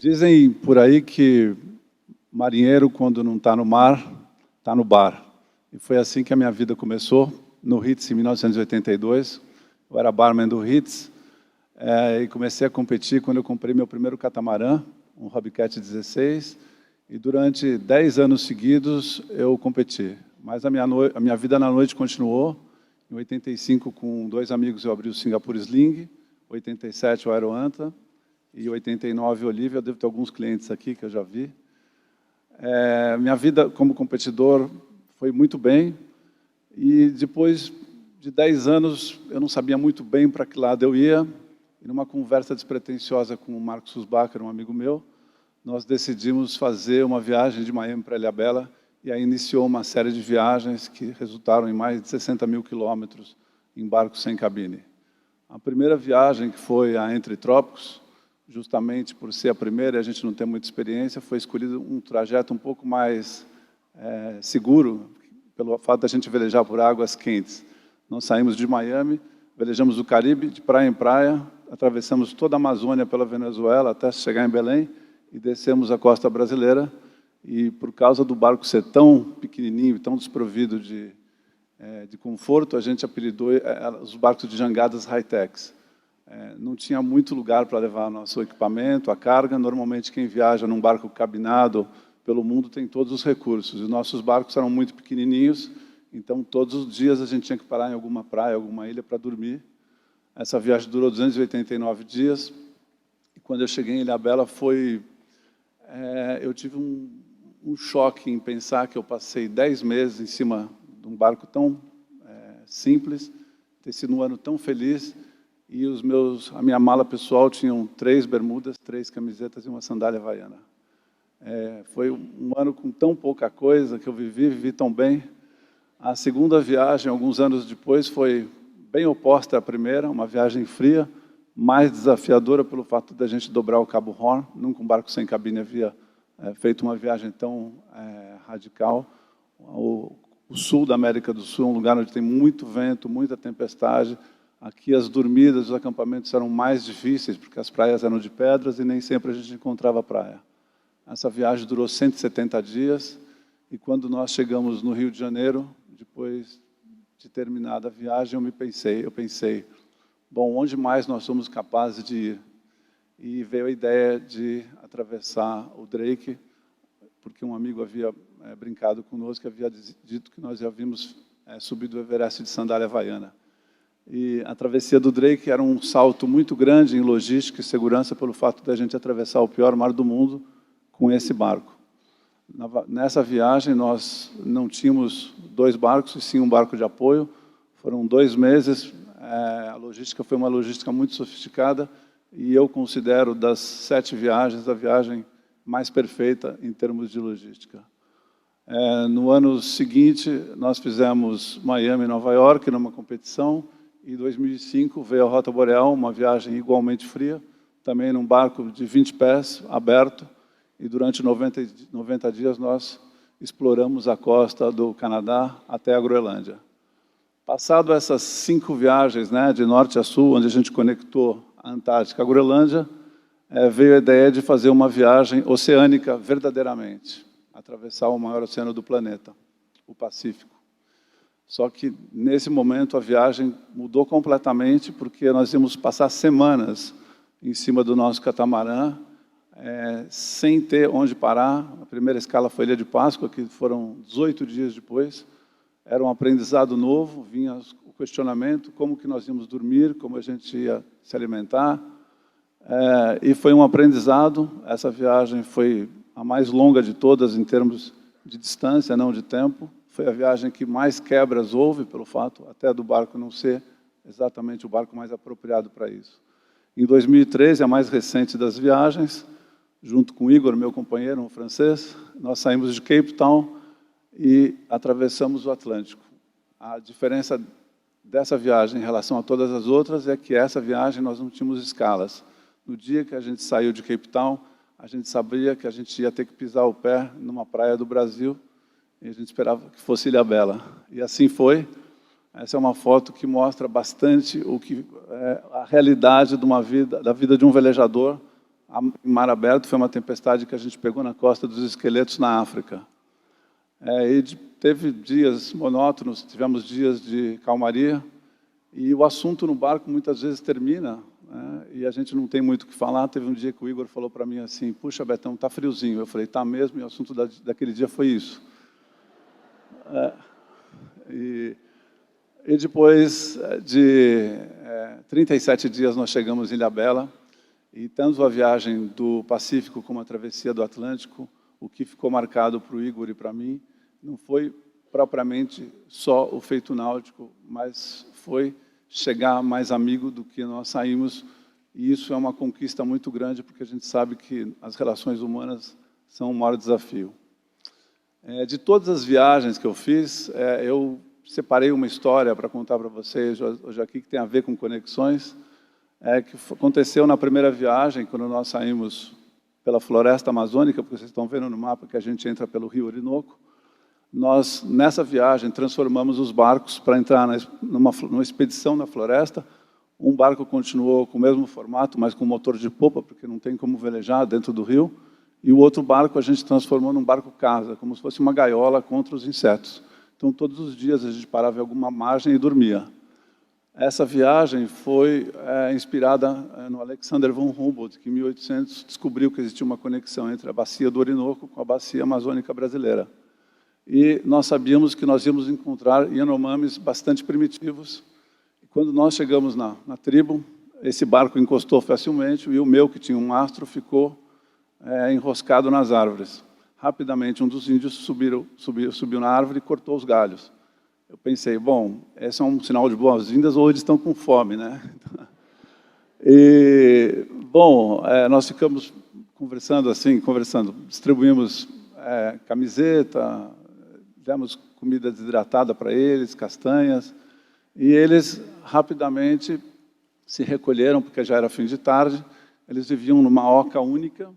Dizem por aí que marinheiro, quando não está no mar, está no bar. E foi assim que a minha vida começou, no Ritz, em 1982. Eu era barman do Ritz, e comecei a competir quando eu comprei meu primeiro catamarã, um Hobcat 16, e durante 10 anos seguidos eu competi. Mas a minha vida na noite continuou. Em 85, com 2 amigos, eu abri o Singapore Sling, 87 o Aeroanta, e 89 o Olivia. Eu devo ter alguns clientes aqui que eu já vi. Minha vida como competidor foi muito bem, e depois de 10 anos eu não sabia muito bem para que lado eu ia, e numa conversa despretensiosa com o Marcos Susbacher, um amigo meu, nós decidimos fazer uma viagem de Miami para Ilhabela, e aí iniciou uma série de viagens que resultaram em mais de 60 mil quilômetros em barcos sem cabine. A primeira viagem, que foi a Entre Trópicos, justamente por ser a primeira e a gente não ter muita experiência, foi escolhido um trajeto um pouco mais seguro, pelo fato da gente velejar por águas quentes. Nós saímos de Miami, velejamos o Caribe, de praia em praia, atravessamos toda a Amazônia pela Venezuela até chegar em Belém e descemos a costa brasileira. E por causa do barco ser tão pequenininho, tão desprovido de conforto, a gente apelidou os barcos de jangadas high-techs. Não tinha muito lugar para levar nosso equipamento, a carga. Normalmente, quem viaja num barco cabinado pelo mundo tem todos os recursos. Os nossos barcos eram muito pequenininhos, então todos os dias a gente tinha que parar em alguma praia, alguma ilha para dormir. Essa viagem durou 289 dias, e quando eu cheguei em Ilhabela eu tive um choque em pensar que eu passei 10 meses em cima de um barco tão simples, ter sido um ano tão feliz, e a minha mala pessoal tinham 3 bermudas, 3 camisetas e uma sandália havaiana. Foi um ano com tão pouca coisa que eu vivi tão bem. A segunda viagem, alguns anos depois, foi bem oposta à primeira, uma viagem fria, mais desafiadora pelo fato da gente dobrar o Cabo Horn. Nunca um barco sem cabine havia feito uma viagem tão radical. O sul da América do Sul é um lugar onde tem muito vento, muita tempestade. Aqui as dormidas, os acampamentos eram mais difíceis, porque as praias eram de pedras e nem sempre a gente encontrava praia. Essa viagem durou 170 dias, e quando nós chegamos no Rio de Janeiro, depois de terminada a viagem, eu pensei, bom, onde mais nós somos capazes de ir? E veio a ideia de atravessar o Drake, porque um amigo havia brincado conosco, que havia dito que nós já havíamos subido o Everest de sandália havaiana. E a travessia do Drake era um salto muito grande em logística e segurança pelo fato de a gente atravessar o pior mar do mundo com esse barco. Nessa viagem, nós não tínhamos 2 barcos, e sim um barco de apoio. Foram 2 meses, a logística foi uma logística muito sofisticada, e eu considero, das 7 viagens, a viagem mais perfeita em termos de logística. No ano seguinte, nós fizemos Miami e Nova York, numa competição, e em 2005 veio a Rota Boreal, uma viagem igualmente fria, também num barco de 20 pés, aberto, e durante 90 dias nós exploramos a costa do Canadá até a Groenlândia. Passado essas 5 viagens, de norte a sul, onde a gente conectou a Antártica à Groenlândia, veio a ideia de fazer uma viagem oceânica verdadeiramente, atravessar o maior oceano do planeta, o Pacífico. Só que, nesse momento, a viagem mudou completamente, porque nós íamos passar semanas em cima do nosso catamarã, sem ter onde parar. A primeira escala foi Ilha de Páscoa, que foram 18 dias depois. Era um aprendizado novo, vinha o questionamento, como que nós íamos dormir, como a gente ia se alimentar. E foi um aprendizado. Essa viagem foi a mais longa de todas em termos de distância, não de tempo. Foi a viagem que mais quebras houve, pelo fato até do barco não ser exatamente o barco mais apropriado para isso. Em 2013, a mais recente das viagens, junto com o Igor, meu companheiro, um francês, nós saímos de Cape Town e atravessamos o Atlântico. A diferença dessa viagem em relação a todas as outras é que essa viagem nós não tínhamos escalas. No dia que a gente saiu de Cape Town, a gente sabia que a gente ia ter que pisar o pé numa praia do Brasil, e a gente esperava que fosse Ilhabela. E assim foi. Essa é uma foto que mostra bastante o que a realidade de da vida de um velejador em mar aberto foi uma tempestade que a gente pegou na costa dos Esqueletos, na África. E teve dias monótonos, tivemos dias de calmaria, e o assunto no barco muitas vezes termina, né, e a gente não tem muito o que falar. Teve um dia que o Igor falou para mim assim: puxa, Betão, está friozinho. Eu falei: tá mesmo, e o assunto daquele dia foi isso. E depois de 37 dias nós chegamos em Ilhabela, e tanto a viagem do Pacífico como a travessia do Atlântico, o que ficou marcado para o Igor e para mim não foi propriamente só o feito náutico, mas foi chegar mais amigo do que nós saímos, e isso é uma conquista muito grande, porque a gente sabe que as relações humanas são o maior desafio. De todas as viagens que eu fiz, eu separei uma história para contar para vocês hoje aqui, que tem a ver com conexões, que aconteceu na primeira viagem, quando nós saímos pela floresta amazônica, porque vocês estão vendo no mapa que a gente entra pelo rio Orinoco. Nós, nessa viagem, transformamos os barcos para entrar numa expedição na floresta. Um barco continuou com o mesmo formato, mas com motor de popa, porque não tem como velejar dentro do rio. E o outro barco a gente transformou num barco-casa, como se fosse uma gaiola contra os insetos. Então, todos os dias a gente parava em alguma margem e dormia. Essa viagem foi inspirada no Alexander von Humboldt, que em 1800 descobriu que existia uma conexão entre a bacia do Orinoco com a bacia amazônica brasileira. E nós sabíamos que nós íamos encontrar Yanomamis bastante primitivos. E quando nós chegamos na tribo, esse barco encostou facilmente, e o meu, que tinha um mastro, ficou enroscado nas árvores. Rapidamente, um dos índios subiu na árvore e cortou os galhos. Eu pensei: bom, esse é um sinal de boas-vindas, ou eles estão com fome, né? E, bom, nós ficamos conversando, distribuímos camiseta, demos comida desidratada para eles, castanhas, e eles rapidamente se recolheram, porque já era fim de tarde. Eles viviam numa oca única,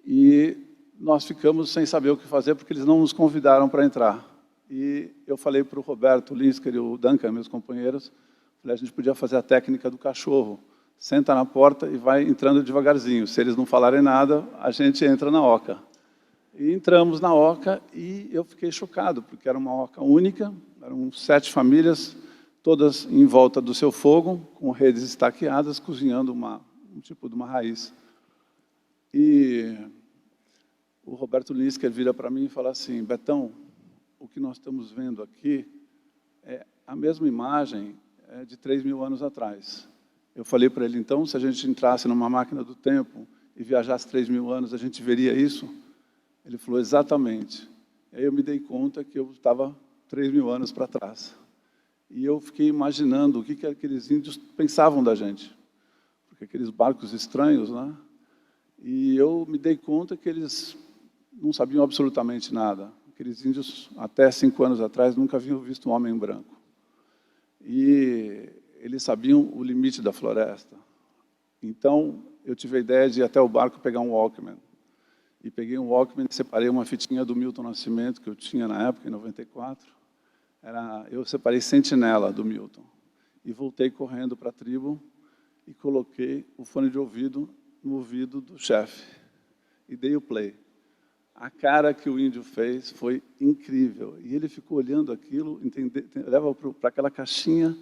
e nós ficamos sem saber o que fazer, porque eles não nos convidaram para entrar. E eu falei para o Roberto Linsker e o Duncan, meus companheiros, falei: a gente podia fazer a técnica do cachorro. Senta na porta e vai entrando devagarzinho. Se eles não falarem nada, a gente entra na oca. E entramos na oca, e eu fiquei chocado, porque era uma oca única, eram 7 famílias, todas em volta do seu fogo, com redes estaqueadas, cozinhando um tipo de uma raiz. E o Roberto Linsker vira para mim e fala assim: Betão, o que nós estamos vendo aqui é a mesma imagem de 3.000 anos atrás. Eu falei para ele: então, se a gente entrasse numa máquina do tempo e viajasse 3.000 anos, a gente veria isso? Ele falou: exatamente. Aí eu me dei conta que eu estava 3.000 anos para trás. E eu fiquei imaginando o que aqueles índios pensavam da gente. Porque aqueles barcos estranhos, né? E eu me dei conta que eles não sabiam absolutamente nada. Aqueles índios, até 5 anos atrás, nunca haviam visto um homem branco. E eles sabiam o limite da floresta. Então, eu tive a ideia de ir até o barco pegar um Walkman. E peguei um Walkman e separei uma fitinha do Milton Nascimento, que eu tinha na época, em 94. Eu separei Sentinela, do Milton. E voltei correndo para a tribo e coloquei o fone de ouvido no ouvido do chefe. E dei o play. A cara que o índio fez foi incrível. E ele ficou olhando aquilo, leva para aquela caixinha,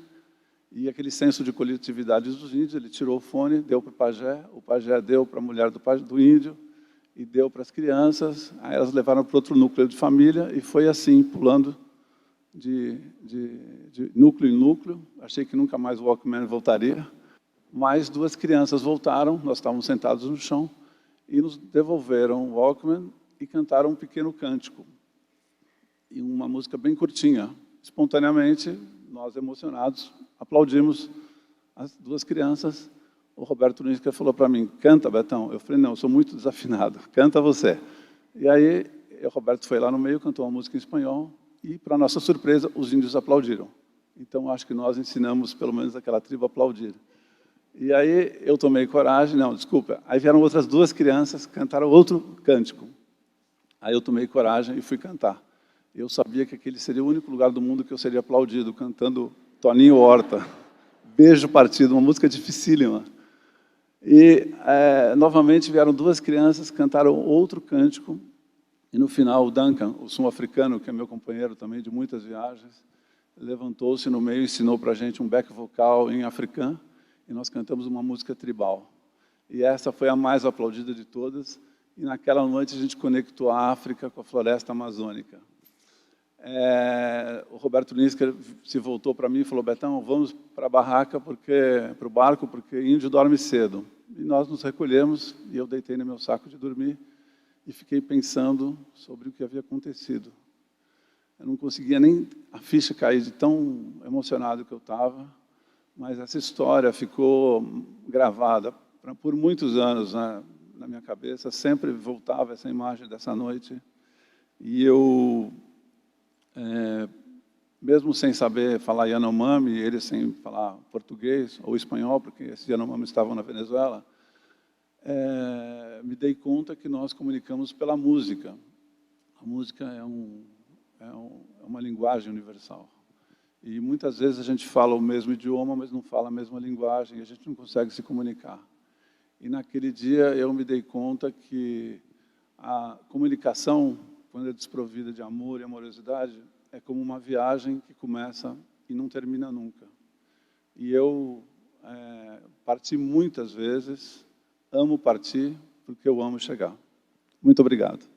e aquele senso de coletividade dos índios. Ele tirou o fone, deu para o pajé deu para a mulher do índio, e deu para as crianças. Aí elas levaram para outro núcleo de família, e foi assim, pulando de núcleo em núcleo. Achei que nunca mais o Walkman voltaria. Mas 2 crianças voltaram, nós estávamos sentados no chão, e nos devolveram o Walkman, e cantaram um pequeno cântico, e uma música bem curtinha. Espontaneamente, nós, emocionados, aplaudimos as 2 crianças. O Roberto Linsker falou para mim: canta, Betão. Eu falei: não, eu sou muito desafinado, canta você. E aí, o Roberto foi lá no meio, cantou uma música em espanhol, e, para nossa surpresa, os índios aplaudiram. Então, acho que nós ensinamos, pelo menos, aquela tribo a aplaudir. E aí, eu tomei coragem, aí vieram outras 2 crianças, cantaram outro cântico. Aí eu tomei coragem e fui cantar. Eu sabia que aquele seria o único lugar do mundo que eu seria aplaudido, cantando Toninho Horta, Beijo Partido, uma música dificílima. E, novamente, vieram duas crianças, cantaram outro cântico, e no final o Duncan, o sul-africano, que é meu companheiro também de muitas viagens, levantou-se no meio e ensinou para a gente um back vocal em africano, e nós cantamos uma música tribal. E essa foi a mais aplaudida de todas, e naquela noite a gente conectou a África com a floresta amazônica. O Roberto Linsker se voltou para mim e falou: Betão, vamos para a barraca, para o barco, porque índio dorme cedo. E nós nos recolhemos, e eu deitei no meu saco de dormir, e fiquei pensando sobre o que havia acontecido. Eu não conseguia nem a ficha cair de tão emocionado que eu estava, mas essa história ficou gravada por muitos anos na minha cabeça, sempre voltava essa imagem dessa noite, e eu, mesmo sem saber falar Yanomami, eles sem falar português ou espanhol, porque esses Yanomami estavam na Venezuela, me dei conta que nós comunicamos pela música. A música é uma linguagem universal. E muitas vezes a gente fala o mesmo idioma, mas não fala a mesma linguagem, e a gente não consegue se comunicar. E naquele dia eu me dei conta que a comunicação, quando é desprovida de amor e amorosidade, é como uma viagem que começa e não termina nunca. E eu parti muitas vezes, amo partir, porque eu amo chegar. Muito obrigado.